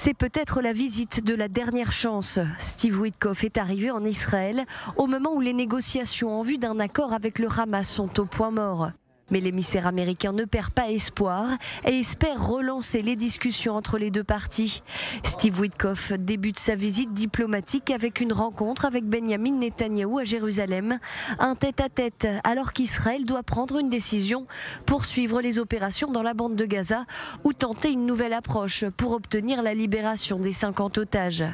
C'est peut-être la visite de la dernière chance. Steve Witkoff est arrivé en Israël au moment où les négociations en vue d'un accord avec le Hamas sont au point mort. Mais l'émissaire américain ne perd pas espoir et espère relancer les discussions entre les deux parties. Steve Witkoff débute sa visite diplomatique avec une rencontre avec Benjamin Netanyahou à Jérusalem. Un tête-à-tête alors qu'Israël doit prendre une décision, poursuivre les opérations dans la bande de Gaza ou tenter une nouvelle approche pour obtenir la libération des 50 otages.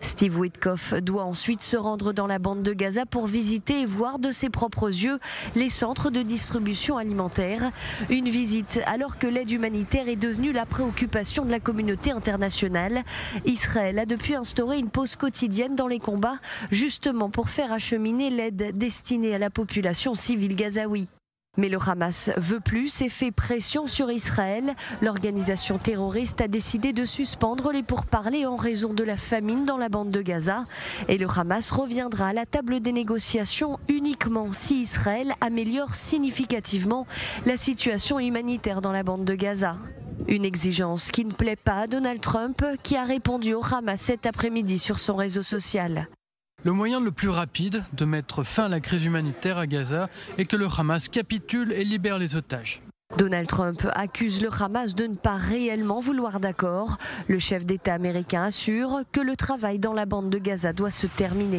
Steve Witkoff doit ensuite se rendre dans la bande de Gaza pour visiter et voir de ses propres yeux les centres de distribution alimentaire. Une visite alors que l'aide humanitaire est devenue la préoccupation de la communauté internationale. Israël a depuis instauré une pause quotidienne dans les combats, justement pour faire acheminer l'aide destinée à la population civile gazaoui. Mais le Hamas veut plus et fait pression sur Israël. L'organisation terroriste a décidé de suspendre les pourparlers en raison de la famine dans la bande de Gaza. Et le Hamas reviendra à la table des négociations uniquement si Israël améliore significativement la situation humanitaire dans la bande de Gaza. Une exigence qui ne plaît pas à Donald Trump, qui a répondu au Hamas cet après-midi sur son réseau social. Le moyen le plus rapide de mettre fin à la crise humanitaire à Gaza est que le Hamas capitule et libère les otages. Donald Trump accuse le Hamas de ne pas réellement vouloir d'accord. Le chef d'État américain assure que le travail dans la bande de Gaza doit se terminer.